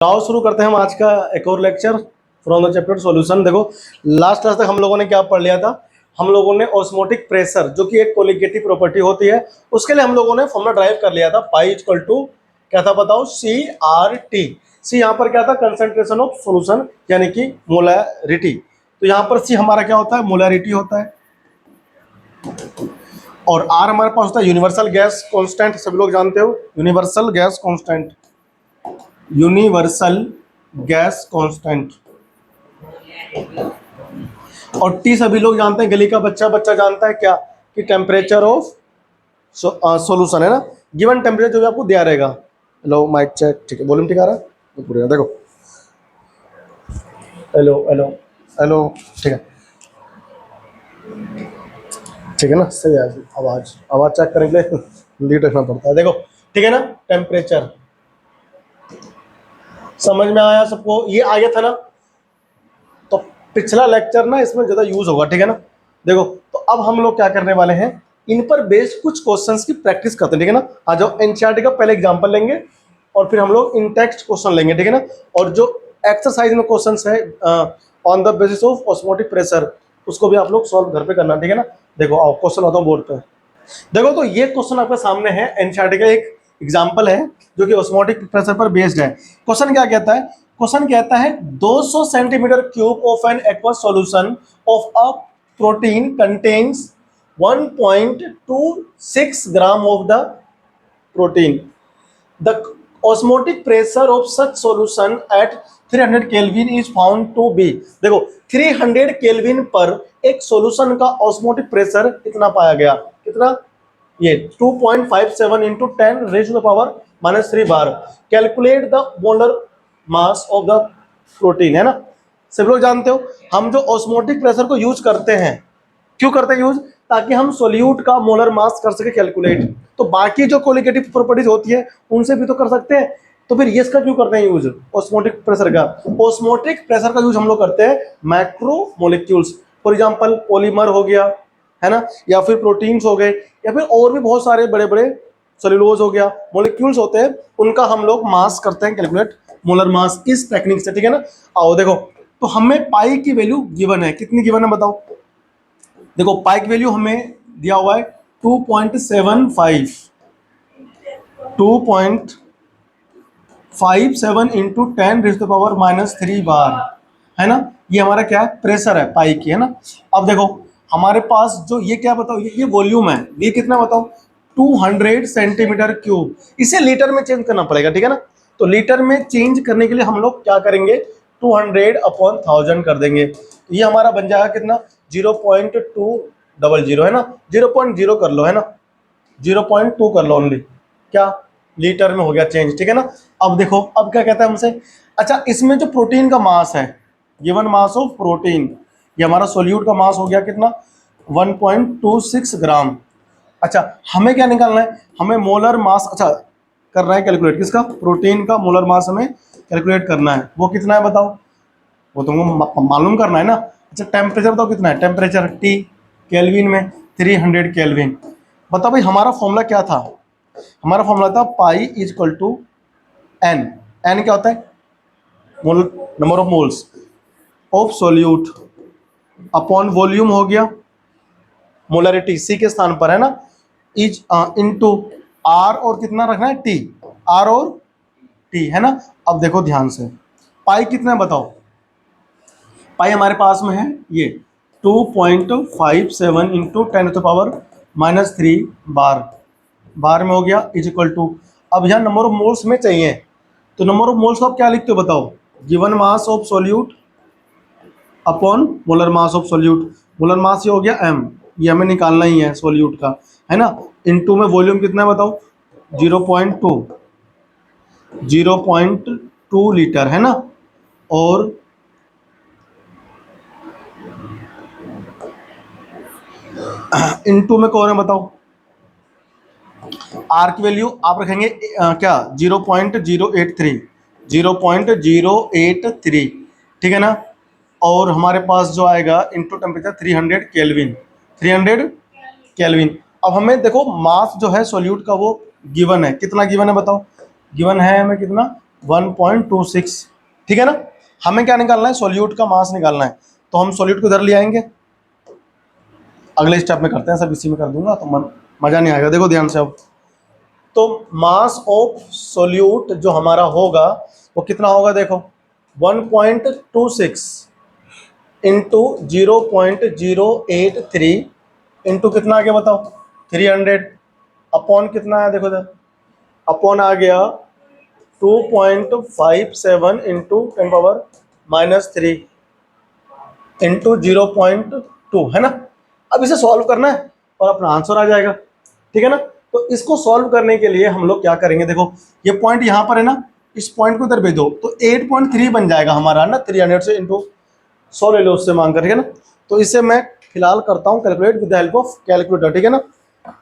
आओ शुरू करते हैं हम आज का एक और lecture from the chapter solution. देखो लास्ट क्लास तक हम लोगों ने क्या पढ़ लिया था। हम लोगों ने ऑस्मोटिक प्रेशर जो कि एक कोलिगेटिव प्रॉपर्टी होती है उसके लिए हम लोगों ने फॉर्मूला ड्राइव कर लिया था। पाई इक्वल टू क्या था बताओ, सी आर टी। सी यहाँ पर क्या था, कंसंट्रेशन ऑफ सॉल्यूशन यानी कि मोलैरिटी। तो यहाँ पर सी हमारा क्या होता है, मोलैरिटी होता है, और आर हमारे पास होता है यूनिवर्सल गैस कांस्टेंट। सभी लोग जानते हो universal gas constant, universal gas constant. और टी सभी लोग जानते हैं, गली का बच्चा बच्चा जानता है क्या, कि टेम्परेचर ऑफ सॉल्यूशन है ना, गिवन टेम्परेचर जो भी आपको दिया रहेगा। हेलो माइक चेक, ठीक है, वॉल्यूम ठीक आ रहा है तो पूरे देखो, हेलो हेलो हेलो, ठीक है ठीक है ना, सही है। आवाज आवाज चेक करने के लिए लीड रखना पड़ता है, देखो ठीक है ना। टेम्परेचर समझ में आया सबको, ये आ गया था ना। तो पिछला लेक्चर ना इसमें ज़्यादा यूज होगा, ठीक है ना। देखो तो अब हम लोग क्या करने वाले हैं, इन पर बेस्ड कुछ क्वेश्चंस की प्रैक्टिस करते हैं, ठीक है ना। आ जाओ, एनसीईआरटी का पहले एग्जांपल लेंगे और फिर हम लोग इन टेक्स्ट क्वेश्चन लेंगे, ठीक है ना। और जो एक्सरसाइज में क्वेश्चंस है on the basis of osmotic pressure, उसको भी आप लोग सॉल्व घर पे करना, ठीक है ना। देखो आओ क्वेश्चन आता हूँ बोर्ड पे। देखो तो ये क्वेश्चन आपके सामने है, एनसीईआरटी का एक एग्जांपल है जो कि ऑस्मोटिक प्रेशर पर बेस्ड है। क्वेश्चन क्या कहता है, क्वेश्चन कहता है 200 centimetre cube of an aqueous solution of a protein contains 1.26 gram of the protein. The osmotic pressure of such solution at 300 kelvin is found to be. देखो 300 kelvin पर एक सॉल्यूशन का ऑस्मोटिक प्रेशर कितना पाया गया, कितना, ये 2.57 into 10 raise to the power -3 bar. Calculate the molar mass of the protein, है ना। सब लोग जानते हो हम जो ऑस्मोटिक प्रेशर को यूज करते हैं, क्यों करते हैं यूज, ताकि हम सोल्यूट का मोलर मास कर सके कैलकुलेट। तो बाकी जो कोलिगेटिव प्रॉपर्टीज होती है उनसे भी तो कर सकते हैं, तो फिर ये इसका क्यों करते हैं यूज, ऑस्मोटिक प्रेशर का। ऑस्मोटिक प्रेशर का यूज हम लोग करते हैं macro molecules, for example polymer हो गया, है ना, या फिर प्रोटीन्स हो गए, या फिर और भी बहुत सारे बड़े बड़े सेलुलोज हो गया, मोलिक्यूल्स होते हैं, उनका हम लोग मास करते हैं कैलकुलेट, मोलर मास, इस टेक्निक से, ठीक है ना। आओ देखो, तो हमें पाई की वैल्यू गिवन है, कितनी गिवन है बताओ। देखो पाई की वैल्यू हमें दिया हुआ है 2.75, 2.57 into 10 raise to the power -3 bar, है ना। ये हमारा क्या है, प्रेशर है पाई की, है ना। अब देखो हमारे पास जो ये क्या बताओ, ये वॉल्यूम है, ये कितना बताओ, 200 सेंटीमीटर क्यूब। इसे लीटर में चेंज करना पड़ेगा, ठीक है ना। तो लीटर में चेंज करने के लिए हम लोग क्या करेंगे, 200/1000 कर देंगे। ये हमारा बन जाएगा कितना, 0.200, है ना, 0.0 कर लो, है ना, 0.2 कर लो ओनली, क्या लीटर में हो गया चेंज, ठीक है ना। अब देखो अब क्या कहता है हमसे, अच्छा इसमें जो प्रोटीन का मास है, गिवन मास ऑफ प्रोटीन, ये हमारा सोल्यूट का मास हो गया कितना, 1.26 ग्राम। अच्छा हमें क्या निकालना है, हमें मोलर मास, अच्छा कर रहा है कैलकुलेट, किसका, प्रोटीन का मोलर मास हमें कैलकुलेट करना है। वो कितना है बताओ, वो तुमको मालूम करना है ना। अच्छा टेम्परेचर बताओ कितना है, टेम्परेचर टी केल्विन में 300 केल्विन। बताओ भाई हमारा फॉर्मूला क्या था, हमारा फॉर्मूला था pi is equal to N. N क्या होता है, mole, number of moles of solute upon volume हो गया, मोलरिटी सी के स्थान पर, है ना, इज इनटू आर, और कितना रखना है, टी, आर और टी, है ना। अब देखो ध्यान से, पाई कितना है बताओ, पाई हमारे पास में है ये 2.57 इंटू 10⁻³ बार, बार में हो गया, इज इक्वल टू, अब यहाँ नंबर ऑफ मोल्स में चाहिए, तो नंबर ऑफ मोल्स को आप क्या लिखते हो बताओ, given mass of solute upon molar mass of solute. Molar mass ये हो गया m, ये हमें निकालना ही है सोल्यूट का, है ना। इनटू में वॉल्यूम कितना है बताओ, 0.2 लीटर, है ना। और इनटू में कौन है बताओ, आर की वैल्यू आप रखेंगे क्या, 0.083, 0.083, ठीक है ना। और हमारे पास जो आएगा इनटू टेम्परेचर 300 केल्विन, 300 केल्विन। अब हमें देखो मास जो है सोल्यूट का वो गिवन है, कितना गिवन है बताओ, गिवन है हमें कितना, 1.26, ठीक है ना। हमें क्या निकालना है, सॉल्यूट का मास निकालना है, तो हम सॉल्यूट को इधर ले आएंगे। अगले स्टेप में करते हैं, सब इसी में कर दूंगा तो मजा नहीं आएगा। देखो ध्यान से अब, तो मास ऑफ सॉल्यूट जो हमारा होगा वो कितना होगा, देखो 1.26 इंटू 0.083 इंटू कितना आ गया बताओ, 300 अपॉन कितना है, देखो इधर अपॉन आ गया 2.57 इंटू 10⁻³ इंटू 0.2, है ना। अब इसे सॉल्व करना है और अपना आंसर आ जाएगा, ठीक है ना। तो इसको सॉल्व करने के लिए हम लोग क्या करेंगे, देखो ये पॉइंट यहाँ पर है ना, इस पॉइंट को इधर भेज दो तो 8.3 बन जाएगा हमारा ना, 300 से इंटू 100 ले लो उससे मांग कर, ठीक है ना। तो इसे मैं फिलहाल करता हूँ calculate with the help of calculator, ठीक है ना,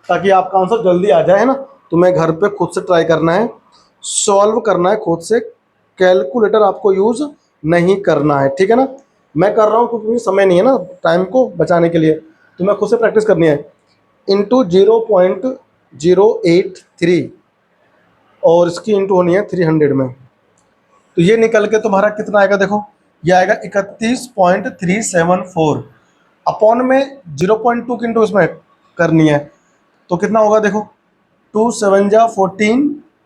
ताकि आपका आंसर जल्दी आ जाए, है ना। तुम्हें घर पे खुद से ट्राई करना है, सॉल्व करना है खुद से, कैलकुलेटर आपको यूज नहीं करना है, ठीक है ना। मैं कर रहा हूँ क्योंकि समय नहीं है ना, टाइम को बचाने के लिए तुम्हें खुद से प्रैक्टिस करनी है। इंटू 0.083 और इसकी इंटू होनी है 300 में, तो ये निकल के तुम्हारा कितना आएगा, देखो ये आएगा 31.374 अपॉन में 0.2 की इंटू इसमें करनी है, तो कितना होगा देखो, 2 7 जा 14,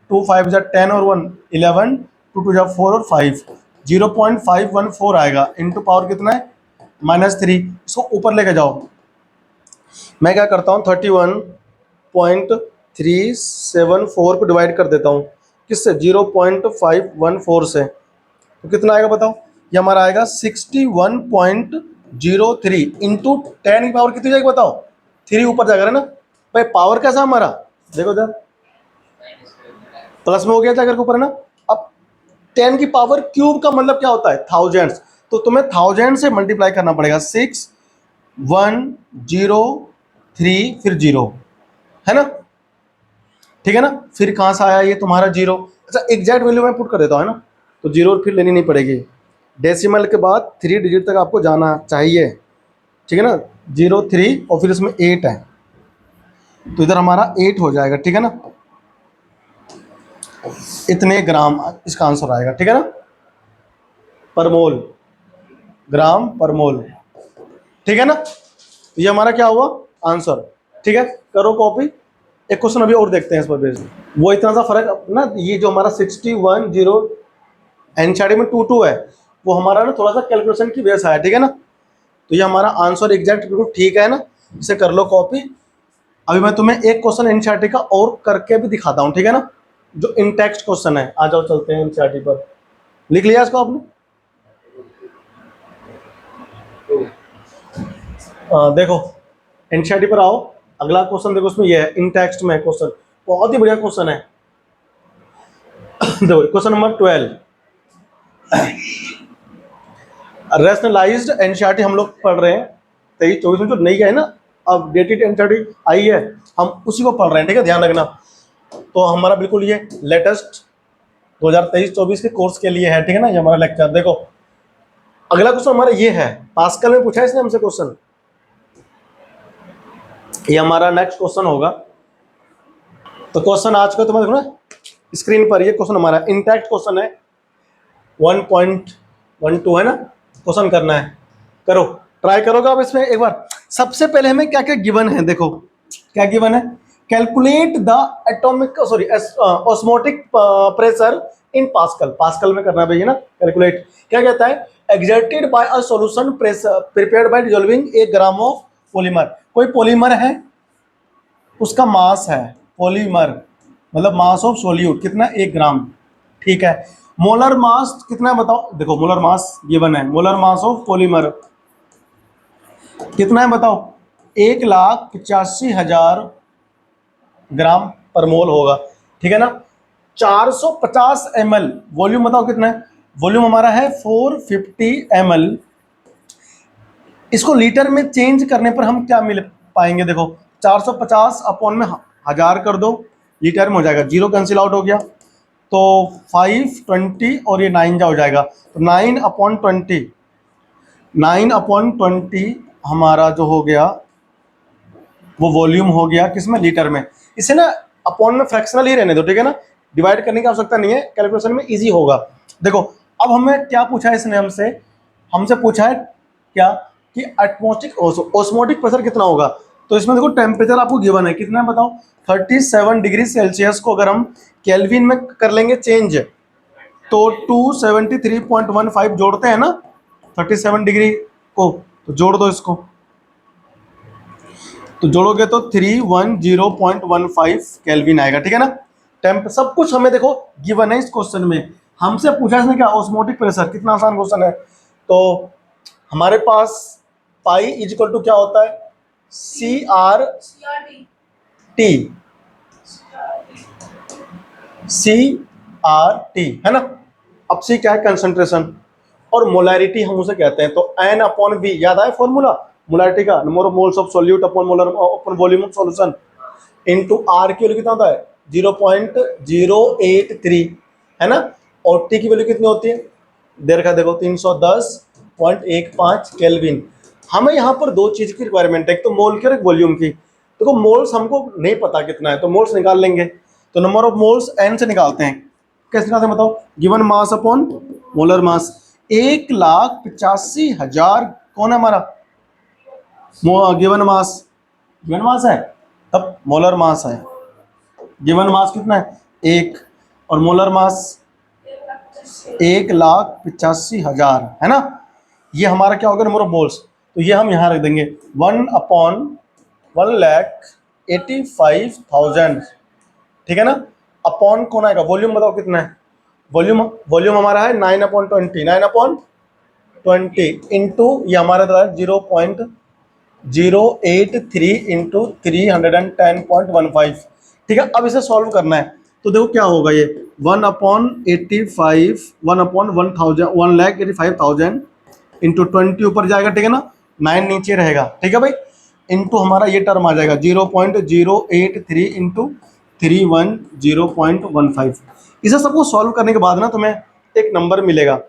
2 5 जा 10 और 1 11, 2 2 जा 4 और 5, 0.514 आएगा इंटू पावर कितना है -3। इसको ऊपर लेके जाओ, मैं क्या करता हूँ 31.374 को डिवाइड कर देता हूँ किससे, 0.514 से, तो कितना आएगा बताओ, ये हमारा आएगा 61.03 इंटू 10 की पावर कितनी जाएगी बताओ, 3 ऊपर जाएगा ना भाई। पावर कैसा हमारा, देखो इधर प्लस में हो गया जाकर के ऊपर, है ना। अब 10 की पावर क्यूब का मतलब क्या होता है, थाउजेंड्स, तो तुम्हें थाउजेंड से मल्टीप्लाई करना पड़ेगा, 6 1 0 3 फिर 0, है ना, ठीक है ना। फिर कहाँ से आया ये तुम्हारा 0, अच्छा एग्जैक्ट वैल्यू में पुट कर देता हूँ, है ना, तो 0 फिर लेनी नहीं पड़ेगी, डेसिमल के बाद 3 डिजिट तक आपको जाना चाहिए, ठीक है ना। 0 3 और फिर इसमें 8 है, तो इधर हमारा 8 हो जाएगा, ठीक है ना। इतने ग्राम इसका आंसर आएगा, ठीक है ना, पर मोल, ग्राम पर मोल, ठीक है ना। तो ये हमारा क्या हुआ आंसर, ठीक है। करो कॉपी, एक क्वेश्चन अभी और देखते हैं इस पर बेस्ड, वो इतना सा फर्क ना, ये जो हमारा 61 एनसीईआरटी में 2 है, वो हमारा ना थोड़ा सा कैलकुलेशन की वजह से आया, ठीक है ना। तो ये हमारा आंसर एग्जैक्ट बिल्कुल ठीक है ना, इसे कर लो कॉपी। अभी मैं तुम्हें एक क्वेश्चन एनसीईआरटी का और करके भी दिखाता हूँ, ठीक है ना, जो इन टेक्स्ट क्वेश्चन है। आ जाओ चलते हैं एनसीईआरटी पर, लिख लिया इसको आपने, देखो एनसीईआरटी पर आओ, अगला क्वेश्चन देखो उसमें ये है, इन टेक्स्ट में क्वेश्चन बहुत ही बढ़िया क्वेश्चन है। देखो क्वेश्चन नंबर 12, रैशनलाइज्ड एनसीईआरटी हम लोग पढ़ रहे हैं 23-24 में, जो नई है ना अपडेटेड एनसीईआरटी आई है, हम उसी को पढ़ रहे हैं, ठीक है, ध्यान रखना। तो हमारा बिल्कुल ये लेटेस्ट 2023-24 के कोर्स के लिए है, ठीक है ना, ये हमारा लेक्चर। देखो अगला क्वेश्चन हमारा ये है, पास्कल में पूछा है इसने हमसे क्वेश्चन, ये हमारा नेक्स्ट क्वेश्चन होगा। तो क्वेश्चन आज का तुम्हें देखो ना स्क्रीन पर, ये क्वेश्चन हमारा इंटैक्ट क्वेश्चन है, 1.12 है ना, क्वेश्चन करना है, करो ट्राई करोगे आप इसमें एक बार। सबसे पहले हमें क्या क्या गिवन है, देखो क्या गिवन है, calculate the atomic sorry osmotic pressure in pascal, pascal में करना है भैया ना कैलकुलेट। क्या कहता है, exerted by a solution prepared by dissolving A gram of polymer, कोई पॉलीमर है उसका मास है, पॉलीमर मतलब मास ऑफ सोल्यूट कितना 1 ग्राम, ठीक है। मोलर मास कितना है बताओ, देखो मोलर मास गिवन है, मोलर मास ऑफ पॉलीमर कितना है बताओ, 1,85,000 ग्राम पर मोल होगा, ठीक है ना। 450 ml वॉल्यूम बताओ कितना है, वॉल्यूम हमारा है 450 ml। इसको लीटर में चेंज करने पर हम क्या मिल पाएंगे, देखो 450 अपॉन में 1000 कर दो, लीटर में हो जाएगा, 0 कैंसिल आउट हो गया, तो 520 और ये 9 जा हो जाएगा, तो 9/20, 9/20 हमारा जो हो गया वो वॉल्यूम हो गया किसमें, लीटर में। इसे ना अपॉन में फ्रैक्शनल ही रहने दो, ठीक है ना, डिवाइड करने की आवश्यकता नहीं है, कैलकुलेशन में इजी होगा। देखो अब हमें क्या पूछा है इसने हमसे पूछा है क्या कि एटमॉस्फेरिक ऑस्मोटिक प्रेशर कितना होगा। तो इसमें देखो टेम्परेचर आपको गिवन है, कितना है बताओ, 37 डिग्री सेल्सियस को अगर हम केल्विन में कर लेंगे चेंज तो 273.15 जोड़ते हैं ना 37 डिग्री को, तो जोड़ दो इसको, तो जोड़ोगे तो 310.15 केल्विन आएगा, ठीक है ना। टेम्प सब कुछ हमें देखो गिवन है इस क्वेश्चन में। हमसे पूछा इसने क्या, ऑस्मोटिक प्रेशर, कितना आसान क्वेश्चन है। तो हमारे पास पाई इज इक्वल टू क्या होता है, CRT है ना। अब सी क्या है, कंसंट्रेशन, और मोलैरिटी हम उसे कहते हैं। तो N अपॉन V, याद आया फॉर्मूला मोलैरिटी का, number of moles of solute upon molar upon volume of solution, into R की वैल्यू कितना होता है 0.083 है ना। और T की वैल्यू कितनी होती है, दे रखा देखो 310.15 केल्विन। हमें यहाँ पर दो चीज की रिक्वायरमेंट है, एक तो मोल की और एक वॉल्यूम की। देखो मोल्स हमको नहीं पता कितना है, तो मोल्स निकाल लेंगे। तो नंबर ऑफ मोल्स N से निकालते हैं, कैसे निकालते हैं बताओ, given mass upon molar mass. 1,85,000 कौन है हमारा गिवन मास, है, तब मोलर मास है। गिवन मास कितना है 1, और मोलर मास 1,85,000 है ना। ये हमारा क्या होगा, नंबर ऑफ मोल्स। तो ये हम यहाँ रख देंगे 1/185,000, ठीक है ना। अपॉन कौन आएगा, वॉल्यूम बताओ कितना है, वॉल्यूम हमारा है 9/20 इंटू ये हमारा था 0.083 इंटू 310.15, ठीक है। अब इसे सॉल्व करना है, तो देखो क्या होगा ये 1/85,000 इंटू 20 ऊपर जाएगा, ठीक है ना, 9 नीचे रहेगा, ठीक है भाई, इंटू हमारा ये टर्म आ जाएगा 0.083 इंटू 310.15। इसे सबको सॉल्व करने के बाद ना तुम्हें एक नंबर मिलेगा,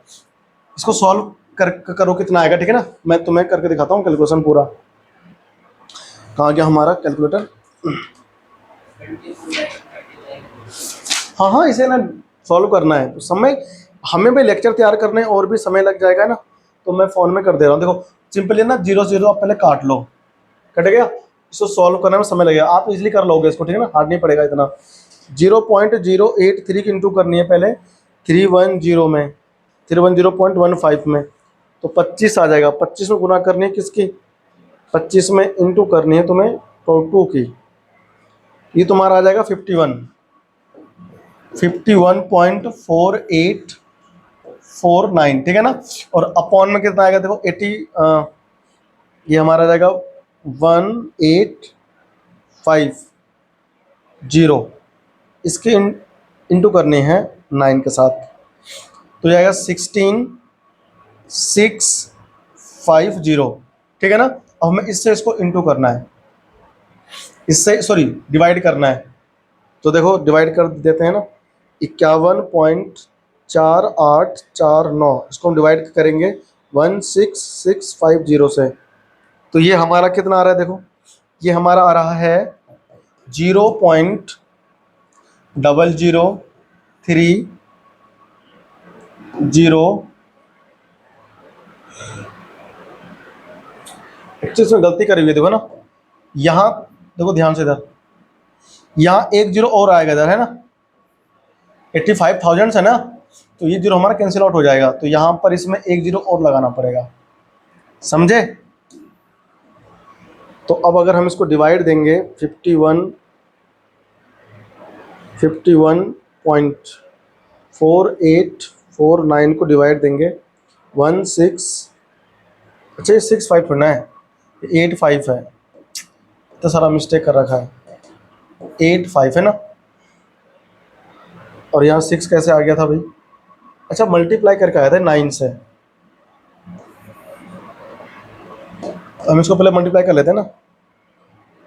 इसको सॉल्व करो कितना आएगा, ठीक है ना। मैं तुम्हें करके दिखाता हूँ कैलकुलेशन पूरा। कहाँ गया हमारा कैलकुलेटर, हाँ इसे ना सॉल्व करना है, तो समय हमें भी लेक्चर तैयार करने और भी समय लग जाएगा ना, तो मैं फ़ोन में कर दे रहा हूँ। देखो सिंपली ना 0 आप पहले काट लो, कट गया, इसको सॉल्व करने में समय लगेगा, आप इजीली कर लोगे इसको, ठीक है ना, हार्ड नहीं पड़ेगा इतना। 0.083 की इंटू करनी है पहले 310 में, 310.15 में, तो 25 आ जाएगा। 25 में गुना करनी है किसकी, 25 में इंटू करनी है तुम्हें 2 की, ये तुम्हारा आ जाएगा 51.4849, ठीक है ना। और अपॉन में कितना आएगा देखो 80, ये हमारा आ जाएगा 1850, इसके इंटू करने हैं 9 के साथ, तो ये आएगा 16650, ठीक है ना। अब हमें इससे इसको इंटू करना है, इससे सॉरी डिवाइड करना है, तो देखो डिवाइड कर देते हैं ना, 51.4849, इसको हम डिवाइड करेंगे 16650 से, तो ये हमारा कितना आ रहा है देखो, ये हमारा आ रहा है 0.0030, एक्चुअली इसमें गलती करी हुई देखो ना, यहाँ देखो ध्यान से इधर, यहाँ एक जीरो और आएगा इधर है ना, 85,000 है ना, तो ये जीरो हमारा कैंसिल आउट हो जाएगा, तो यहाँ पर इसमें एक जीरो और लगाना पड़ेगा, समझे। तो अब अगर हम इसको डिवाइड देंगे 51.4849 को डिवाइड देंगे 16, अच्छा ये 65 होना है, 85 है, तो सारा मिस्टेक कर रखा है, 85 है ना, और यहाँ 6 कैसे आ गया था भाई, अच्छा मल्टीप्लाई करके आया था 9 से, हम इसको पहले मल्टीप्लाई कर लेते हैं ना,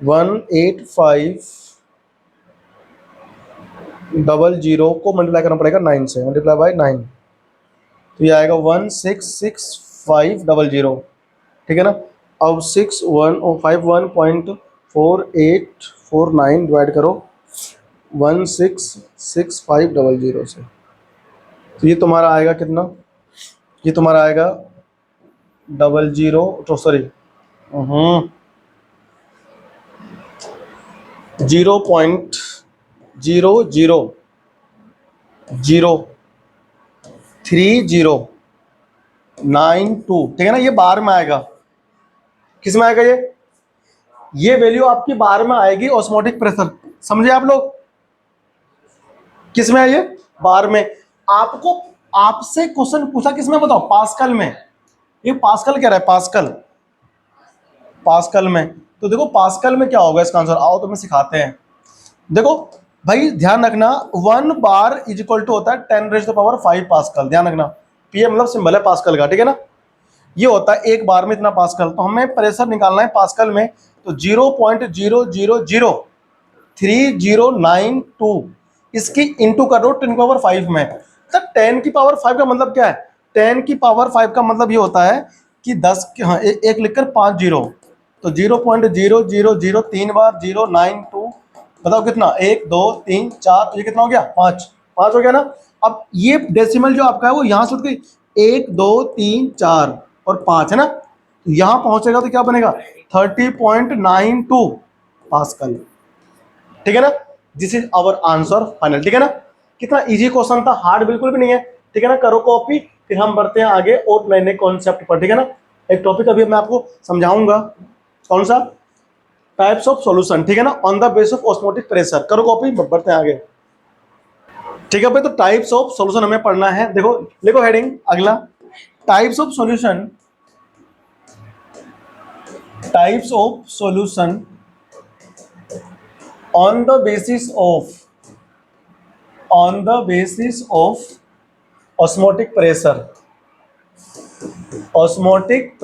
18500 को मल्टीप्लाई करना पड़ेगा 9 से, मल्टीप्लाई बाय 9, तो ये आएगा 16650, ठीक है ना। अब 51.4849 डिवाइड करो 166500 से। तो ये तुम्हारा आएगा कितना, ये तुम्हारा आएगा 00 तो सॉरी 0.0003092, ठीक है ना। ये बार में आएगा, किस में आएगा ये वैल्यू आपकी बार में आएगी ऑस्मोटिक प्रेशर, समझे आप लोग। किस में है ये, बार में। आपको आपसे क्वेश्चन पूछा किस में बताओ, पास्कल में। ये पास्कल कह रहा है, पास्कल, पास्कल में। तो देखो पास्कल में क्या होगा इसका आंसर, आओ तुम्हें सिखाते हैं। देखो भाई ध्यान रखना, 1 बार इज इक्वल टू होता है 10⁵ पास्कल। ध्यान रखना, पीए मतलब सिंबल है पास्कल का, ठीक है ना। ये होता है एक बार में इतना पास्कल। तो हमें प्रेशर निकालना है पास्कल में, तो 0.0003092 इसकी इंटू कर दो 10⁵ में। तो 10⁵ का मतलब क्या है, 10⁵ का मतलब ये होता है कि 10 हाँ एक लिखकर 5 जीरो, तो 0.0003 3 बार 092, बताओ कितना, 1 2 3 4, तो ये कितना हो गया, 5 हो गया ना। अब ये डेसिमल जो आपका है वो यहाँ से उठ गई 1 2 3 4 और 5 है ना, तो यहाँ पहुंचेगा तो क्या बनेगा 30.92 पास्कल, ठीक है ना। This is our answer final, ठीक है ना। कितना इजी क्वेश्चन था, हार्ड बिल्कुल भी नहीं है, ठीक है ना। करो कॉपी, फिर हम बढ़ते हैं आगे और नए नए कॉन्सेप्ट पर, ठीक है ना। एक टॉपिक अभी मैं आपको समझाऊंगा, कौन सा, टाइप्स ऑफ सॉल्यूशन, ठीक है ना, on the base of osmotic pressure. करो कॉपी, बढ़ते हैं आगे, ठीक है भाई। तो टाइप्स ऑफ सॉल्यूशन हमें पढ़ना है। देखो लिखो हेडिंग अगला, types of solution, types of solution on the basis of osmotic pressure, osmotic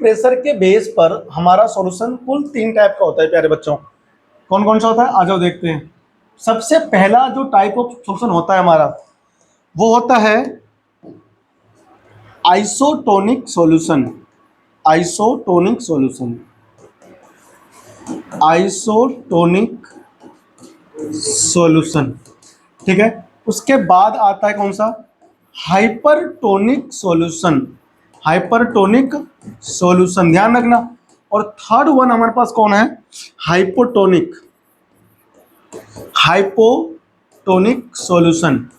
pressure के बेस पर हमारा सॉल्यूशन कुल 3 टाइप का होता है प्यारे बच्चों। कौन कौन सा होता है, आ जाओ देखते हैं। सबसे पहला जो टाइप ऑफ सॉल्यूशन होता है हमारा, वो होता है isotonic solution. Isotonic solution, isotonic solution, ठीक है। उसके बाद आता है कौन सा, हाइपरटोनिक सॉल्यूशन। हाइपरटोनिक सॉल्यूशन, ध्यान रखना। और थर्ड वन हमारे पास कौन है, हाइपोटोनिक, हाइपोटोनिक सॉल्यूशन।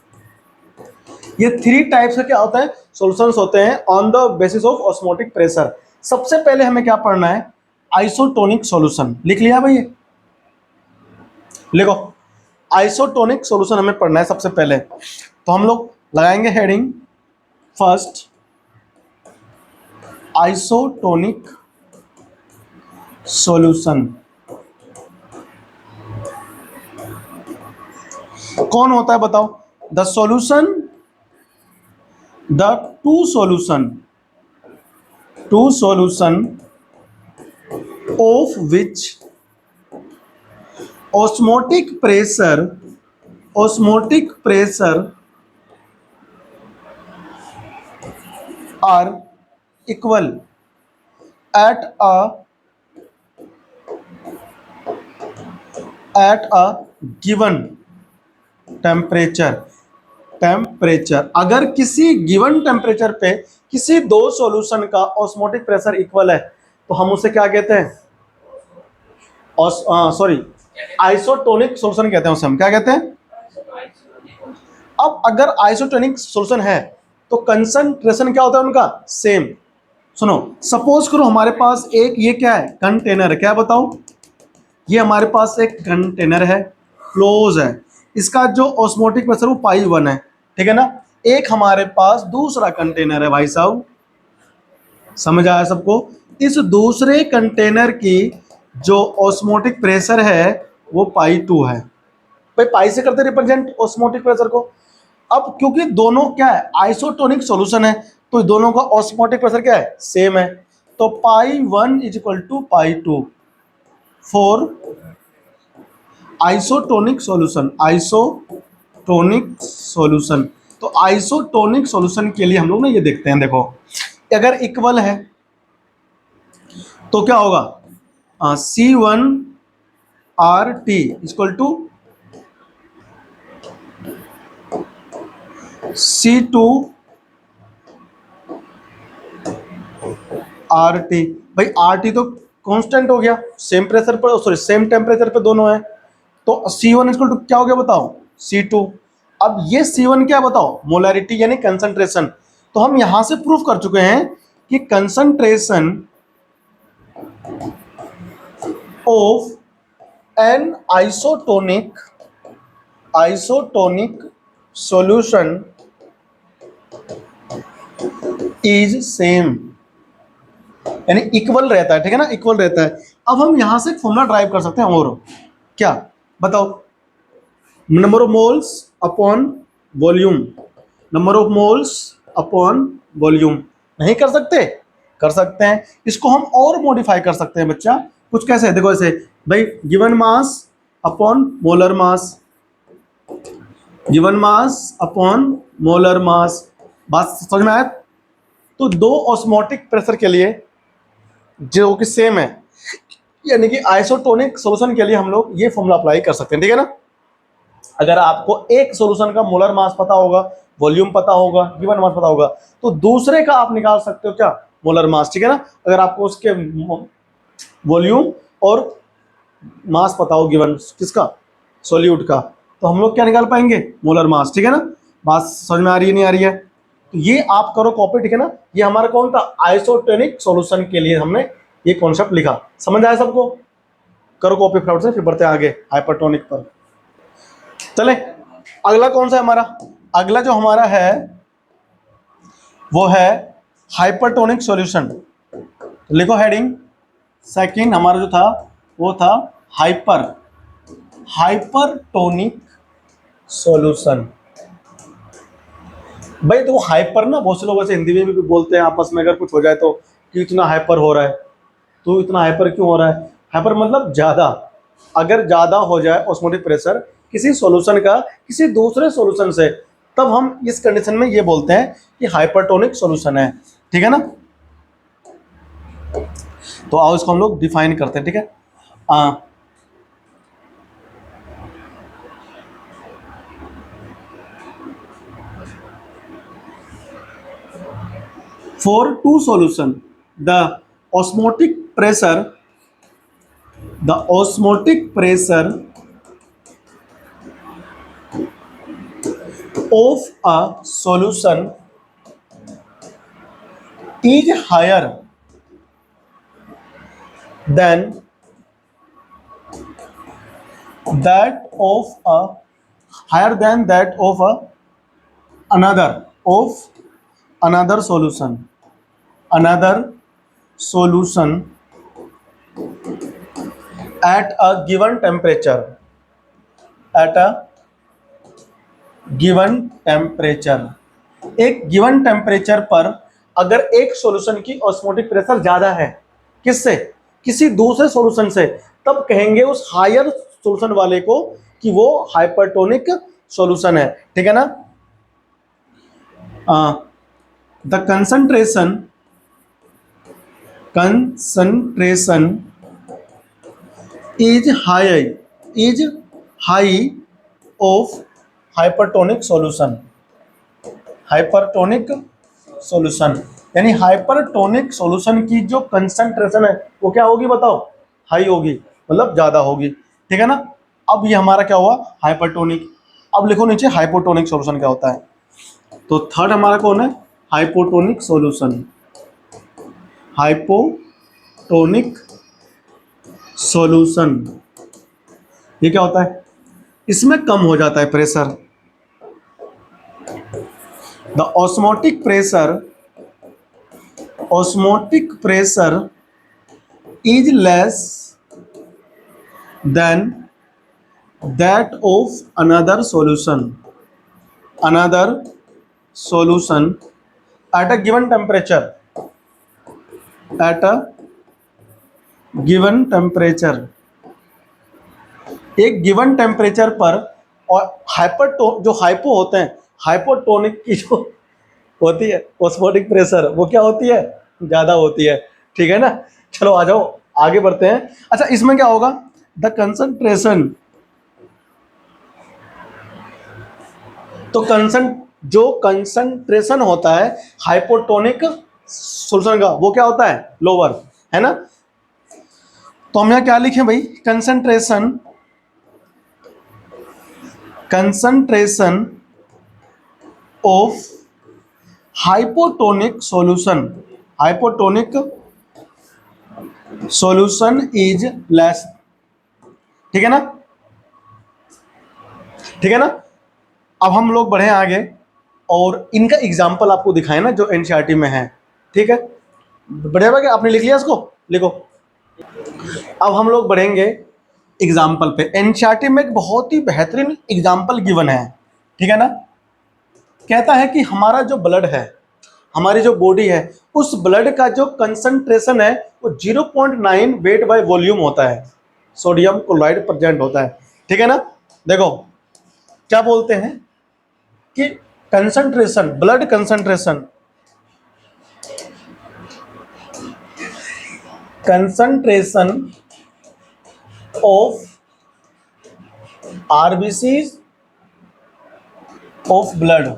ये 3 टाइप्स का क्या होता है, सॉल्यूशंस होते हैं on the basis of osmotic pressure. सबसे पहले हमें क्या पढ़ना है, आइसोटोनिक सॉल्यूशन। लिख लिया भाई, लिखो आइसोटोनिक सॉल्यूशन हमें पढ़ना है सबसे पहले। तो हम लोग लगाएंगे हेडिंग फर्स्ट, आइसोटोनिक सॉल्यूशन। कौन होता है बताओ, the solution, the two solution of which osmotic pressure are equal at a given temperature. अगर किसी गिवन टेम्परेचर पे किसी 2 सॉल्यूशन का ऑस्मोटिक प्रेशर इक्वल है तो हम उसे क्या कहते हैं, सॉरी आइसोटोनिक सॉल्यूशन कहते हैं, उसे हम क्या कहते हैं। अब अगर आइसोटोनिक सॉल्यूशन है तो कंसंट्रेशन क्या होता है उनका, सेम। सुनो, सपोज करो हमारे पास एक ये क्या है, कंटेनर है, क्या बताओ, ये हमारे पास एक कंटेनर है, क्लोज है, इसका जो ऑस्मोटिक प्रेशर वो π1 है, ठीक है ना। एक हमारे पास दूसरा कंटेनर है भाई साहब, समझ आया सबको। इस दूसरे कंटेनर की जो ऑस्मोटिक प्रेशर है वो π2 है। भाई पाई से करते रिप्रेजेंट ऑस्मोटिक प्रेशर को। अब क्योंकि दोनों क्या है, आइसोटोनिक सॉल्यूशन है, तो दोनों का ऑस्मोटिक प्रेशर क्या है, सेम है। तो π1 is equal to π2 for isotonic solution. Isotonic solution, तो आइसोटोनिक सॉल्यूशन के लिए हम लोग ना ये देखते हैं, देखो अगर इक्वल है तो क्या होगा, C1 R T equal to C2 R T. भाई आर टी तो कांस्टेंट हो गया, सेम प्रेशर पर, सॉरी सेम टेम्परेचर पे दोनों है, तो C1 इक्वल टू क्या हो गया बताओ, C2। अब ये C1 क्या बताओ, मोलैरिटी यानी कंसंट्रेशन। तो हम यहां से प्रूफ कर चुके हैं कि concentration of an isotonic solution is same, यानी इक्वल रहता है, ठीक है ना, इक्वल रहता है। अब हम यहां से फॉर्मूला ड्राइव कर सकते हैं, और क्या बताओ, number of moles upon volume, number of moles upon volume. नहीं कर सकते, कर सकते हैं। इसको हम और मॉडिफाई कर सकते हैं बच्चा, कुछ कैसे, देखो ऐसे, भाई given mass upon molar mass, given mass upon molar mass. बात समझ में आया। तो दो ऑस्मोटिक प्रेशर के लिए जो कि सेम है, यानी कि आइसोटोनिक सॉल्यूशन के लिए हम लोग ये फॉर्मूला अप्लाई कर सकते हैं, ठीक है ना। अगर आपको एक सॉल्यूशन का मोलर मास पता होगा, वॉल्यूम पता होगा, गिवन मास पता होगा, तो दूसरे का आप निकाल सकते हो क्या, मोलर मास, ठीक है ना। अगर आपको उसके वॉल्यूम और मास पता हो गिवन किसका, सॉल्यूट का, तो हम लोग क्या निकाल पाएंगे, मोलर मास, ठीक है ना। बात समझ में आ रही है, नहीं आ रही है। तो ये आप करो कॉपी, ठीक है ना। ये हमारा कौन था, आइसोटोनिक सॉल्यूशन के लिए हमने ये कॉन्सेप्ट लिखा, समझ आया सबको। करो कॉपी फटाफट से, फिर बढ़ते हैं आगे हाइपरटोनिक पर। चले अगला कौन सा है हमारा, अगला जो हमारा है वो है हाइपरटोनिक सॉल्यूशन। लिखो हेडिंग, सेकंड हमारा जो था वो था हाइपरटोनिक सॉल्यूशन। भाई तो हाइपर ना, बहुत से लोग ऐसे हिंदी में भी बोलते हैं आपस में, अगर कुछ हो जाए तो, कि इतना हाइपर हो रहा है, तो इतना हाइपर क्यों हो रहा है। हाइपर मतलब ज्यादा, अगर ज्यादा हो जाए ऑस्मोटिक प्रेशर किसी सॉल्यूशन का किसी दूसरे सॉल्यूशन से, तब हम इस कंडीशन में ये बोलते हैं कि हाइपरटोनिक सॉल्यूशन है, ठीक है ना। तो आओ इसको हम लोग डिफाइन करते हैं, ठीक है। For two solution, the osmotic pressure of a solution is higher than that of another solution at a given temperature, एक गिवन टेम्परेचर पर अगर एक सॉल्यूशन की ऑस्मोटिक प्रेशर ज्यादा है, किससे, किसी दूसरे सॉल्यूशन से, तब कहेंगे उस हायर सॉल्यूशन वाले को कि वो हाइपरटोनिक सॉल्यूशन है, ठीक है ना। The concentration is high of hypertonic solution, यानी हाइपरटोनिक सॉल्यूशन की जो कंसंट्रेशन है वो क्या होगी बताओ, हाई होगी, मतलब ज्यादा होगी, ठीक है ना। अब ये हमारा क्या हुआ, हाइपरटोनिक। अब लिखो नीचे हाइपोटोनिक सॉल्यूशन क्या होता है। तो थर्ड हमारा कौन है, हाइपोटोनिक सॉल्यूशन। हाइपोटोनिक सॉल्यूशन ये क्या होता है, इसमें कम हो जाता है pressure. The osmotic pressure is less than that of another solution at a given temperature, एक गिवन टेम्परेचर पर। और जो हाइपो होते हैं, हाइपोटोनिक की जो होती है ऑस्मोटिक प्रेशर, वो क्या होती है, ज़्यादा होती है, ठीक है ना। चलो आ जाओ आगे बढ़ते हैं। अच्छा इसमें क्या होगा, द कंसंट्रेशन, तो जो कंसंट्रेशन होता है हाइपोटोनिक सॉल्यूशन का वो क्या होता है, लोअर, है ना। तो हम यहां क्या लिखें भाई, concentration of hypotonic solution is less, ठीक है ना, ठीक है ना। अब हम लोग बढ़े आगे और इनका एग्जाम्पल आपको दिखाएं ना जो एनसीईआरटी में है, ठीक है। बढ़िया भाई, आपने लिख लिया इसको, लिखो। अब हम लोग बढ़ेंगे एग्जाम्पल पे। एनसीईआरटी में एक बहुत ही बेहतरीन एग्जाम्पल गिवन है, ठीक है ना। कहता है कि हमारा जो ब्लड है, हमारी जो बॉडी है, उस ब्लड का जो कंसंट्रेशन है वो 0.9 वेट बाय वॉल्यूम होता है, सोडियम क्लोराइड प्रेजेंट होता है, ठीक है ना। देखो क्या बोलते हैं कि concentration, blood concentration of RBC of blood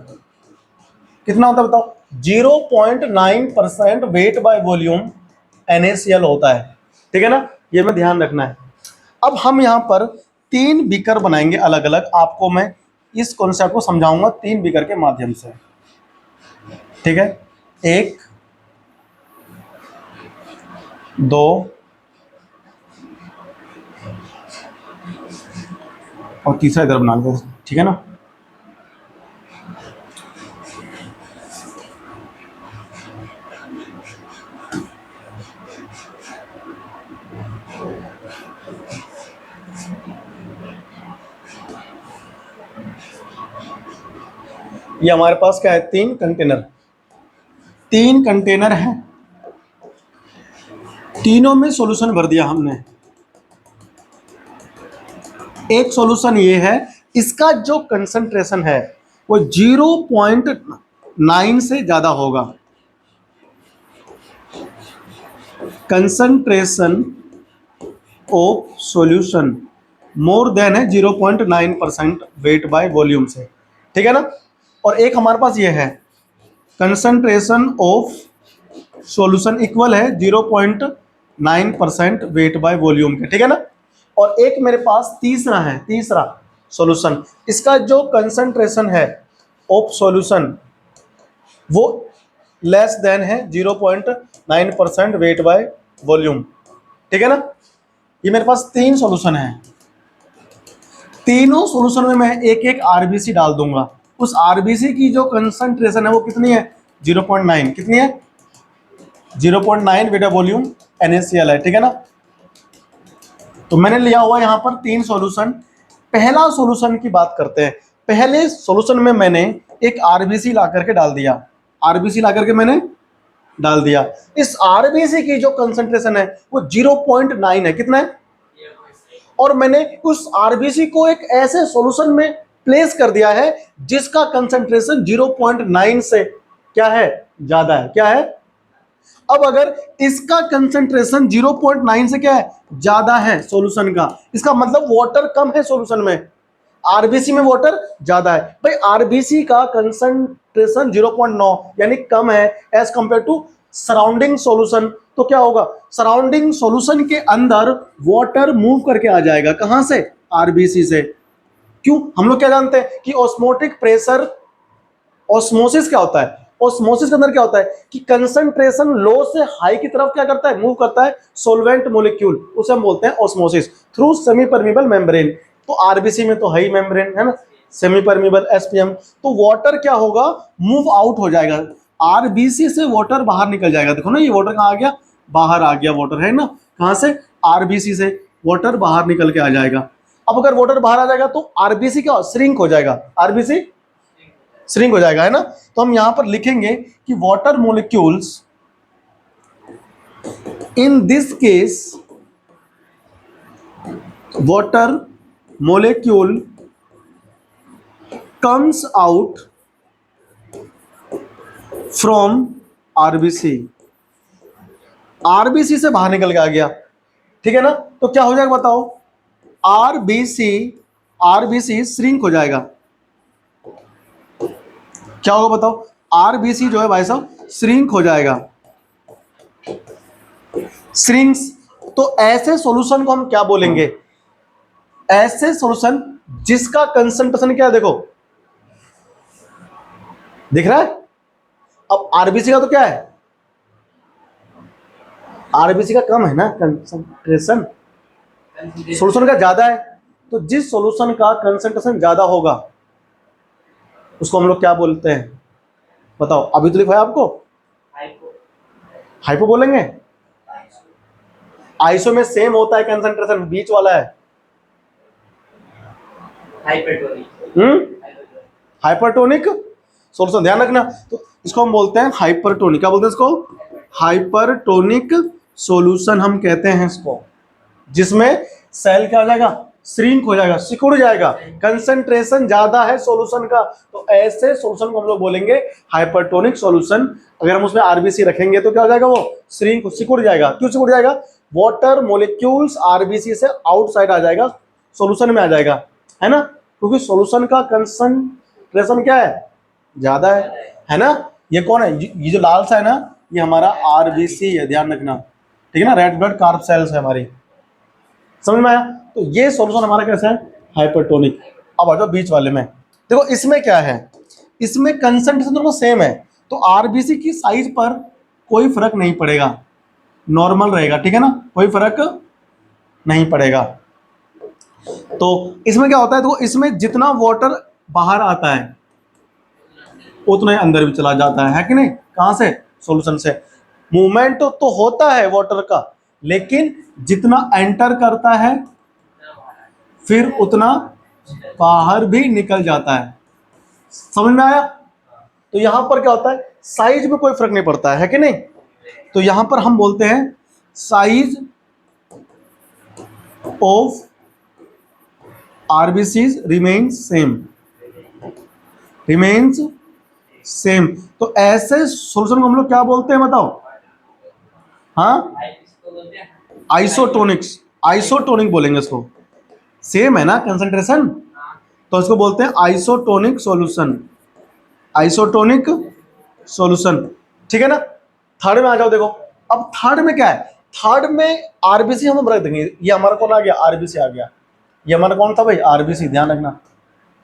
कितना होता है बताओ, 0.9% वेट बाय वॉल्यूम NaCl होता है, ठीक है ना। ये में ध्यान रखना है। अब हम यहां पर 3 बीकर बनाएंगे अलग अलग, आपको मैं इस कॉन्सेप्ट को समझाऊंगा 3 बीकर के माध्यम से, ठीक है। 1, 2 और तीसरा इधर बना लेते हैं, ठीक है ना। ये हमारे पास क्या है, 3 कंटेनर है, तीनों में सॉल्यूशन भर दिया हमने। एक सॉल्यूशन ये है, इसका जो कंसंट्रेशन है वो 0.9 से ज्यादा होगा। Concentration of solution more than है 0.9% वेट बाय वॉल्यूम से, ठीक है ना। और एक हमारे पास ये है, कंसंट्रेशन ऑफ सॉल्यूशन इक्वल है 0.9% वेट बाय वॉल्यूम के, ठीक है ना। और एक मेरे पास तीसरा है, तीसरा सॉल्यूशन, इसका जो कंसंट्रेशन है ऑफ सॉल्यूशन वो लेस देन है 0.9% वेट बाय वॉल्यूम, ठीक है ना। ये मेरे पास 3 सॉल्यूशन है, तीनों सॉल्यूशन में मैं एक एक आरबीसी डाल दूंगा। उस आरबीसी की जो कंसंट्रेशन है वो कितनी है, 0.9, कितनी है, 0.9 वेट बाय वॉल्यूम NaCl है, ठीक है ना। तो मैंने लिया हुआ यहाँ पर 3 सॉल्यूशन। पहला सॉल्यूशन की बात करते हैं। पहले सॉल्यूशन में मैंने एक आरबीसी ला करके डाल दिया, आरबीसी ला करके मैंने डाल दिया। इस आरबीसी की जो कंसंट्रेशन है वो 0.9 है, कितना है, और मैंने उस आरबीसी को एक ऐसे सॉल्यूशन में प्लेस कर दिया है जिसका कंसंट्रेशन 0.9 से क्या है, ज्यादा है, क्या है। अब अगर इसका कंसंट्रेशन 0.9 से क्या है, ज्यादा है सॉल्यूशन का, इसका मतलब वाटर कम है सॉल्यूशन में, आरबीसी में वाटर ज्यादा है। भाई आरबीसी का कंसंट्रेशन 0.9 यानी कम है as compare to surrounding solution, तो क्या होगा, सराउंडिंग सॉल्यूशन के अंदर वाटर मूव करके आ जाएगा, कहां से, आरबीसी से। क्यों, हम लोग क्या जानते हैं कि ऑस्मोटिक प्रेशर, ऑस्मोसिस क्या होता है, ऑस्मोसिस के अंदर क्या होता है कि कंसंट्रेशन लो से हाई की तरफ क्या करता है, मूव करता है सॉल्वेंट मॉलिक्यूल, उसे हम बोलते हैं osmosis through semi permeable membrane. तो आरबीसी में तो है ही मेम्ब्रेन, है ना, सेमी परमीबल एसपीएम, तो वाटर क्या होगा, मूव आउट हो जाएगा, आरबीसी से वाटर बाहर निकल जाएगा। देखो ना, ये वाटर कहाँ आ गया, बाहर आ गया वाटर, है ना, कहां से, आरबीसी से वाटर बाहर निकल के आ जाएगा। अब अगर वाटर बाहर आ जाएगा तो आरबीसी क्या, श्रिंक हो जाएगा, आरबीसी श्रिंक हो जाएगा, है ना। तो हम यहां पर लिखेंगे कि water molecules in this case, water molecule comes out from RBC, RBC से बाहर निकल के आ गया, ठीक है ना। तो क्या हो जाएगा बताओ, आरबीसी श्रिंक हो जाएगा। क्या होगा बताओ? आरबीसी जो है भाई साहब श्रिंक हो जाएगा, श्रिंक्स। तो ऐसे सॉल्यूशन को हम क्या बोलेंगे? ऐसे सॉल्यूशन जिसका कंसंट्रेशन क्या है, देखो दिख रहा है। अब आरबीसी का तो क्या है, आरबीसी का कम है ना कंसंट्रेशन, सॉल्यूशन का ज्यादा है। तो जिस सॉल्यूशन का कंसंट्रेशन ज्यादा होगा उसको हम लोग क्या बोलते हैं बताओ? अभी तो लिखा है आपको, हाइपो बोलेंगे। आइसो में सेम होता है कंसंट्रेशन, बीच वाला है हाइपरटोनिक सॉल्यूशन, ध्यान रखना। तो इसको हम बोलते हैं हाइपरटोनिक। क्या बोलते हैं इसको? हाइपरटोनिक सॉल्यूशन हम कहते हैं इसको, जिसमें सेल क्या हो जाएगा? श्रिंक हो जाएगा, सिकुड़ जाएगा, कंसंट्रेशन ज्यादा है सॉल्यूशन का। तो ऐसे सॉल्यूशन को हम लोग बोलेंगे हाइपरटोनिक सॉल्यूशन। अगर हम उसमें आरबीसी रखेंगे तो क्या हो जाएगा? वो श्रिंक, सिकुड़ जाएगा। क्यों सिकुड़ जाएगा? वाटर मोलिक्यूल्स आरबीसी से आउटसाइड आ जाएगा, सॉल्यूशन में आ जाएगा, है ना, क्योंकि सॉल्यूशन का कंसंट्रेशन क्या है? ज्यादा है ना। ये कौन है? ये जो लाल सा है ना, ये हमारा आरबीसी है, ध्यान रखना, ठीक है ना। रेड ब्लड कार्ब सेल्स है हमारी, समझ में आया? तो ये सॉल्यूशन हमारा कैसा है? हाइपरटोनिक। अब आ जाओ बीच वाले में, देखो इसमें क्या है, इसमें कंसंट्रेशन दोनों सेम है, तो आरबीसी की साइज पर कोई फर्क नहीं पड़ेगा, नॉर्मल रहेगा, ठीक है ना, कोई फर्क नहीं पड़ेगा। तो इसमें क्या होता है? तो इसमें जितना वाटर बाहर आता है उतना ही अंदर भी चला जाता है कि नहीं? कहां से? सॉल्यूशन से। मूवमेंट तो होता है वाटर का, लेकिन जितना एंटर करता है फिर उतना बाहर भी निकल जाता है। समझ में आया? तो यहां पर क्या होता है? साइज में कोई फर्क नहीं पड़ता है कि नहीं? तो यहां पर हम बोलते हैं size of RBCs remains same, remains same. तो ऐसे सॉल्यूशन को हम लोग क्या बोलते हैं बताओ? हाँ, आइसोटोनिक्स, आइसोटोनिक बोलेंगे इसको, सेम है ना कंसंट्रेशन, तो इसको बोलते हैं आइसोटोनिक सॉल्यूशन, आइसोटोनिक सॉल्यूशन, ठीक है ना। थर्ड में आ जाओ, देखो अब थर्ड में क्या है? थर्ड में आरबीसी हम रख देंगे। ये हमारा कौन आ गया? आरबीसी आ गया। ये हमारा कौन था भाई? आरबीसी, ध्यान रखना,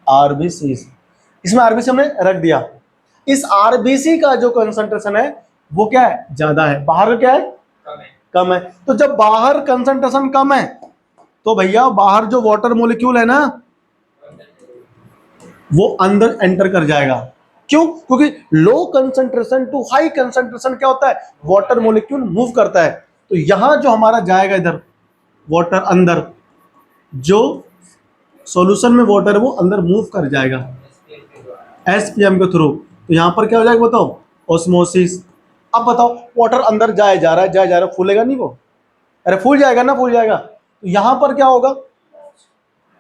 आरबीसी। इसमें आरबीसी हमने रख दिया। इस आरबीसी का जो कंसंट्रेशन है वो क्या है? ज्यादा है, बाहर का क्या है? कम है। तो जब बाहर कंसंट्रेशन कम है तो भैया बाहर जो वाटर मॉलिक्यूल है ना वो अंदर एंटर कर जाएगा। क्यों? क्योंकि low concentration to high concentration क्या होता है? वाटर मॉलिक्यूल मूव करता है। तो यहां जो हमारा जाएगा इधर वाटर अंदर, जो सॉल्यूशन में वाटर है वो अंदर मूव कर जाएगा एसपीएम के थ्रू। तो यहां पर क्या हो जाएगा बताओ? ऑस्मोसिस। अब बताओ वाटर अंदर जाए जा रहा है, जाए जा रहा है, फूलेगा नहीं वो? अरे फूल जाएगा ना, फूल जाएगा। तो यहां पर क्या होगा?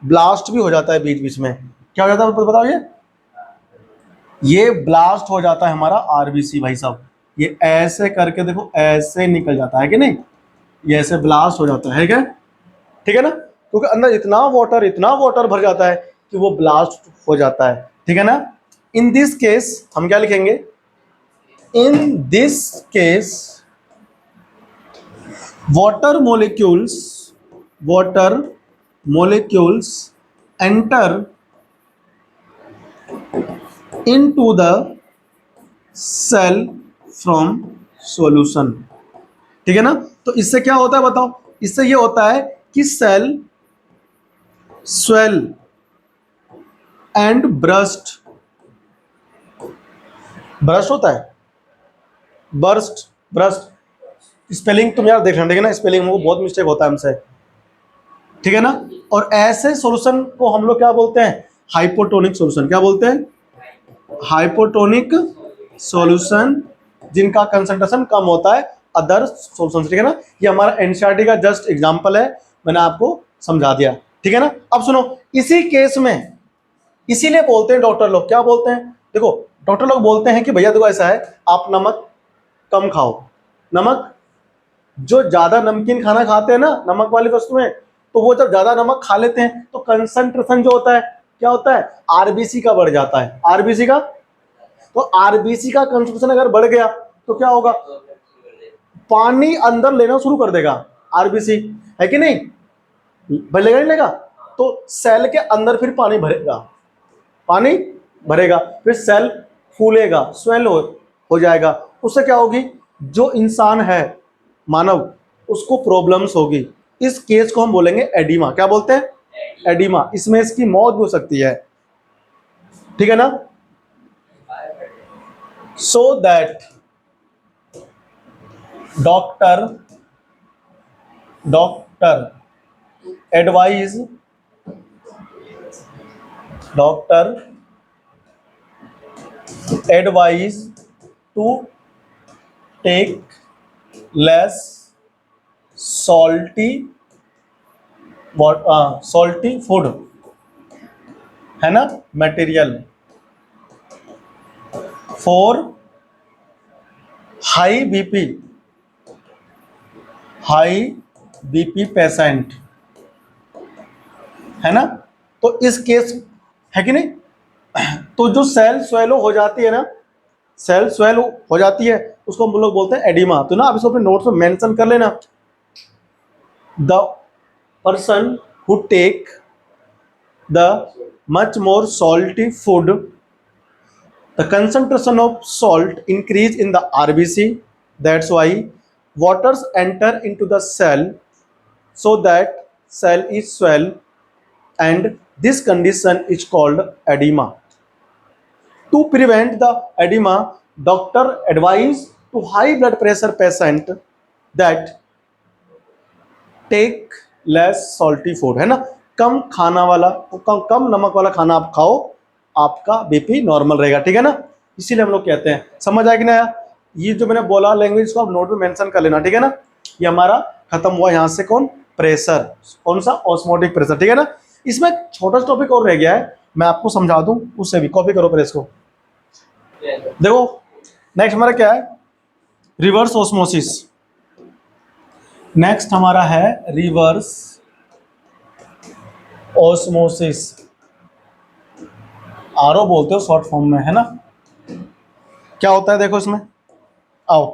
ब्लास्ट भी हो जाता है बीच बीच में। क्या हो जाता है बताओ? ये ब्लास्ट हो जाता है हमारा आरबीसी भाई साहब। ये ऐसे करके देखो, ऐसे निकल जाता है कि नहीं? ये ऐसे ब्लास्ट हो जाता है क्या? ठीक है ना, क्योंकि अंदर इतना वाटर भर जाता है कि वो ब्लास्ट हो जाता है, ठीक है ना। इन दिस केस हम क्या लिखेंगे? In this case water molecules enter into the cell from solution, ठीक है ना। तो इससे क्या होता है बताओ? इससे ये होता है कि सेल swell एंड ब्रस्ट होता है, ब्रस्ट। स्पेलिंग तुम यार देख रहे ना, स्पेलिंग में बहुत मिस्टेक होता है हमसे, ठीक है ना। और ऐसे सॉल्यूशन को हम लोग क्या बोलते हैं? Hypotonic solution. क्या बोलते हैं? हाइपोटोनिक सॉल्यूशन, जिनका कंसंट्रेशन कम होता है अदर सॉल्यूशन, ठीक है ना। ये हमारा एनसीईआरटी का जस्ट एग्जांपल है, मैंने आपको समझा दिया, ठीक है ना। अब सुनो, इसी केस में इसीलिए बोलते हैं डॉक्टर लोग, क्या बोलते हैं? देखो डॉक्टर लोग बोलते हैं कि भैया देखो ऐसा है, आप नमक कम खाओ। नमक, जो ज्यादा नमकीन खाना खाते हैं ना, नमक वाली वस्तुएं, तो वो जब ज्यादा नमक खा लेते हैं तो कंसंट्रेशन जो होता है क्या होता है, आरबीसी का बढ़ जाता है, आरबीसी का। तो आरबीसी का कंसंट्रेशन अगर बढ़ गया तो क्या होगा, पानी अंदर लेना शुरू कर देगा आरबीसी, है कि नहीं, बढ़ेगा नहीं लेगा, तो सेल के अंदर फिर पानी भरेगा, पानी भरेगा, फिर सेल फूलेगा, स्वेल हो जाएगा, उससे क्या होगी, जो इंसान है मानव उसको प्रॉब्लम्स होगी। इस केस को हम बोलेंगे एडिमा, क्या बोलते हैं, एडिमा। इसमें इसकी मौत भी हो सकती है, ठीक है ना। So that doctor advise to take less salty food, है ना, material for high BP patient, है ना। तो इस केस, है कि नहीं, तो जो सेल स्वेलो हो जाती है ना, सेल स्वेल हो जाती है उसको हम लोग बोलते हैं एडिमा। तो ना आप इसको अपने नोट्स में मेंशन कर लेना, the person who take the much more salty food, the concentration of salt increase in the RBC, that's why waters enter into the cell, so that cell is swell, and this condition is called edema. To prevent the edema, doctor advise to high blood pressure patient that take less salty food, है ना, कम खाना वाला, कम नमक वाला खाना आप खाओ, आपका बीपी नॉर्मल रहेगा, ठीक है ना। इसीलिए हम लोग कहते हैं, समझ आया कि नहीं आया, ये जो मैंने बोला लैंग्वेज को आप नोट में मेंशन कर लेना, ठीक है ना। ये हमारा खत्म हुआ यहाँ से, कौन, प्रेशर, कौन सा, ऑस्मोटिक प्रेशर, ठीक है ना। इसमें छोटा सा टॉपिक और रह गया है, मैं आपको समझा दूं, उससे भी कॉपी करो प्रेस को। देखो नेक्स्ट हमारा क्या है, रिवर्स ऑस्मोसिस। नेक्स्ट हमारा है रिवर्स ऑस्मोसिस, आरओ बोलते हो शॉर्ट फॉर्म में, है ना। क्या होता है देखो इसमें, आओ,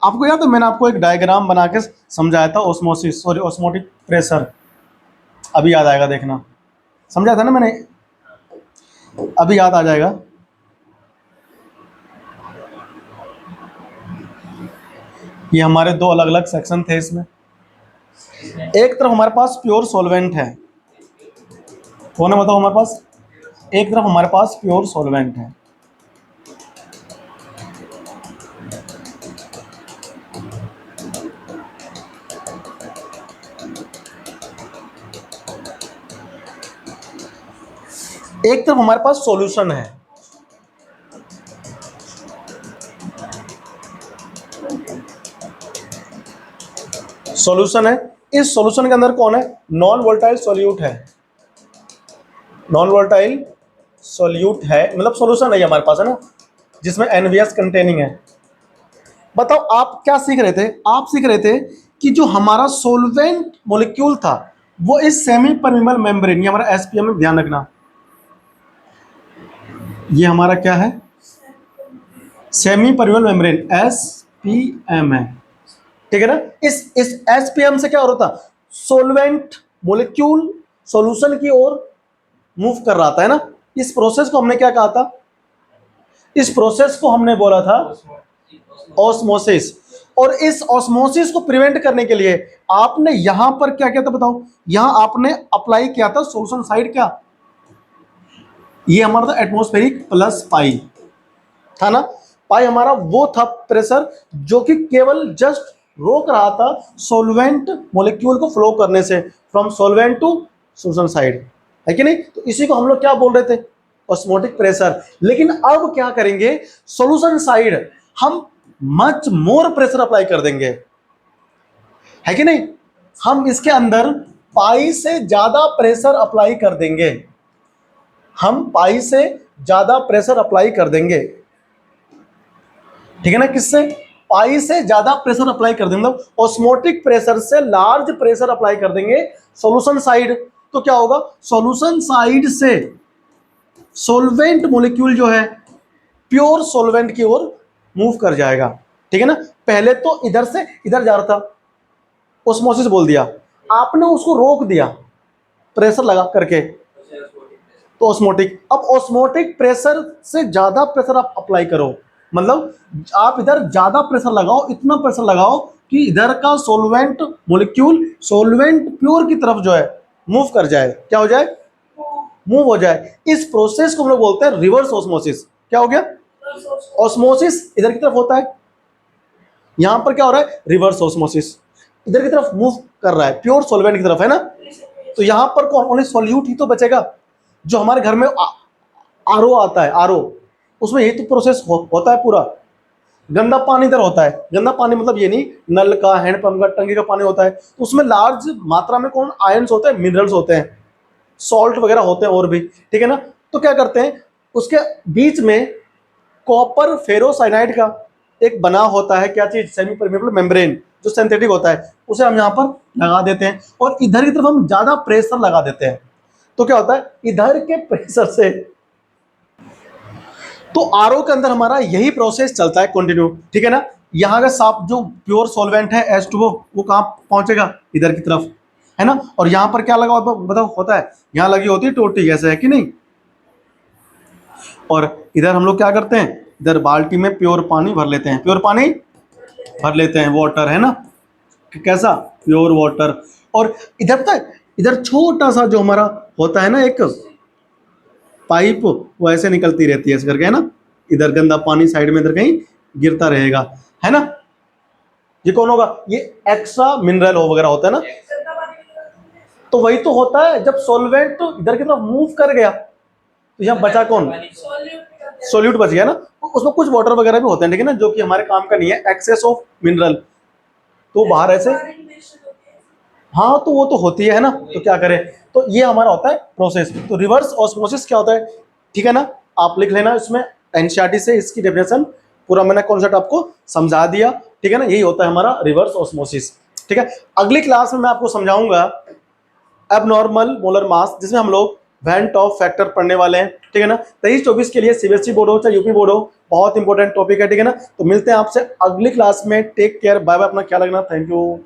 आपको याद है मैंने आपको एक डायग्राम बना के समझाया था, ऑस्मोसिस, सॉरी ऑस्मोटिक प्रेशर, अभी याद आएगा, देखना, समझाया था ना मैंने, अभी याद आ जाएगा। ये हमारे दो अलग अलग सेक्शन थे इसमें, एक तरफ हमारे पास प्योर सॉल्वेंट है, कौन है बताओ हमारे पास, एक तरफ हमारे पास प्योर सॉल्वेंट है, एक तरफ हमारे पास सॉल्यूशन है, सॉल्यूशन है, इस सॉल्यूशन के अंदर कौन है, नॉन वोलेटाइल सॉल्यूट है, नॉन वोलेटाइल सॉल्यूट है, मतलब सॉल्यूशन है हमारे पास, है ना, जिसमें एनवीएस कंटेनिंग है। बताओ आप क्या सीख रहे थे, आप सीख रहे थे कि जो हमारा सॉल्वेंट मॉलिक्यूल था वो इस सेमी परमेबल मेम्ब्रेन, ये हमारा एसपीएम में ध्यान रखना, ये हमारा क्या है, सेमी परमेबल मेम्ब्रेन, एसपीएम है, ठीक है ना। इस एसपीएम से क्या हो रहा था, सॉल्वेंट मॉलिक्यूल सॉल्यूशन की ओर मूव कर रहा था, है ना। इस प्रोसेस को हमने क्या कहा था, इस प्रोसेस को हमने बोला था ऑस्मोसिस। और इस ऑस्मोसिस को प्रिवेंट करने के लिए आपने यहां पर क्या किया था बताओ, यहां आपने अप्लाई किया था सॉल्यूशन साइड, क्या, ये हमारा था एटमॉस्फेरिक प्लस पाई, था ना। पाई हमारा वो था प्रेशर जो कि केवल जस्ट रोक रहा था सॉल्वेंट मॉलिक्यूल को फ्लो करने से, from solvent to solution side, है कि नहीं। तो इसी को हम लोग क्या बोल रहे थे, ऑस्मोटिक प्रेशर। लेकिन अब क्या करेंगे, सॉल्यूशन साइड हम मच मोर प्रेशर अप्लाई कर देंगे, है कि नहीं। हम इसके अंदर पाई से ज्यादा प्रेशर अप्लाई कर देंगे, हम पाई से ज्यादा प्रेशर अप्लाई कर देंगे, ठीक है ना। किससे, पाई से ज्यादा प्रेशर अप्लाई कर देंगे, मतलब ऑस्मोटिक प्रेशर से लार्ज प्रेशर अप्लाई कर देंगे, सॉल्यूशन साइड, तो क्या होगा, सॉल्यूशन साइड से सॉल्वेंट मॉलिक्यूल जो है प्योर सॉल्वेंट की ओर मूव कर जाएगा, ठीक है ना। पहले तो इधर से इधर जा रहा था, ऑस्मोसिस बोल दिया, आपने उसको रोक दिया प्रेशर लगा करके, तो ऑस्मोटिक। अब ऑस्मोटिक प्रेशर से ज्यादा प्रेशर आप अप्लाई करो, मतलब आप इधर ज्यादा प्रेशर लगाओ, इतना प्रेशर लगाओ कि इधर का सॉल्वेंट मॉलिक्यूल सॉल्वेंट प्योर की तरफ जो है मूव कर जाए, क्या हो जाए, मूव हो जाए। इस प्रोसेस को हम लोग बोलते हैं रिवर्स ऑस्मोसिस। क्या हो गया, ऑस्मोसिस इधर की तरफ होता है, यहां पर क्या हो रहा है, रिवर्स ऑस्मोसिस, इधर की तरफ मूव कर रहा है, प्योर सॉल्वेंट की तरफ, है ना। तो यहां पर कौन, ओनली सॉल्यूट ही तो बचेगा। जो हमारे घर में आरओ आता है, आरओ, उसमें यही तो प्रोसेस होता है पूरा। गंदा पानी इधर होता है, गंदा पानी मतलब ये नहीं नल का, हैंडपंप का, टंकी का पानी होता है, तो उसमें लार्ज मात्रा में कौन, आयंस होते हैं, मिनरल्स होते हैं, सॉल्ट वगैरह होते हैं और भी, ठीक है ना। तो क्या करते हैं, उसके बीच में कॉपर फेरोसाइनाइड का एक बना होता है, क्या चीज, सेमी परमेबल मेम्ब्रेन, जो सिंथेटिक होता है, उसे हम यहाँ पर लगा देते हैं और इधर की तरफ हम ज्यादा प्रेशर लगा देते हैं। तो क्या होता है, इधर के प्रेशर से, तो आरओ के अंदर हमारा यही प्रोसेस चलता है कंटिन्यू, ठीक है ना। यहाँ का साफ जो प्योर सॉल्वेंट है H2O, वो कहाँ पहुंचेगा, इधर की तरफ, है ना। और यहाँ पर क्या लगा बताओ होता है, यहाँ लगी होती है टोटी, ऐसे है कि नहीं। और इधर हम लोग क्या करते हैं, इधर बाल्टी में प्योर पानी भर लेते हैं, प्योर पानी भर लेते हैं, वाटर, है ना, कैसा, प्योर वाटर। और इधर पता है, इधर छोटा सा जो हमारा होता है ना एक पाइप, वो ऐसे निकलती रहती है ऐसे करके, है ना। इधर गंदा पानी साइड में इधर कहीं गिरता रहेगा, है ना। ये कौन होगा, ये एक्स्ट्रा मिनरल हो वगैरह होता है ना। तो वही तो होता है, जब सॉल्वेंट इधर की तरफ मूव कर गया तो यहाँ बचा कौन, सोल्यूट बच गया ना। तो उसमें कुछ वाटर वगैरह भी होते हैं, ठीक है ना, जो कि हमारे काम का नहीं है, एक्सेस ऑफ मिनरल, तो बाहर ऐसे, हाँ तो वो तो होती है ना, तो क्या करें। तो ये हमारा होता है प्रोसेस। तो रिवर्स ऑस्मोसिस क्या होता है, ठीक है ना, आप लिख लेना इसमें एनसीईआरटी से इसकी डेफिनेशन, पूरा मैंने कॉन्सेप्ट आपको समझा दिया, ठीक है ना। यही होता है हमारा रिवर्स ऑस्मोसिस, ठीक है। अगली क्लास में मैं आपको समझाऊंगा एबनॉर्मल मोलर मास, जिसमें हम लोग वेंट ऑफ फैक्टर पढ़ने वाले हैं, ठीक है ना। 23-24 के लिए सीबीएसई बोर्ड हो चाहे यूपी बोर्ड हो, बहुत इंपॉर्टेंट टॉपिक है, ठीक है ना। तो मिलते हैं आपसे अगली क्लास में, टेक केयर, बाय बाय, अपना ख्याल रखना, थैंक यू।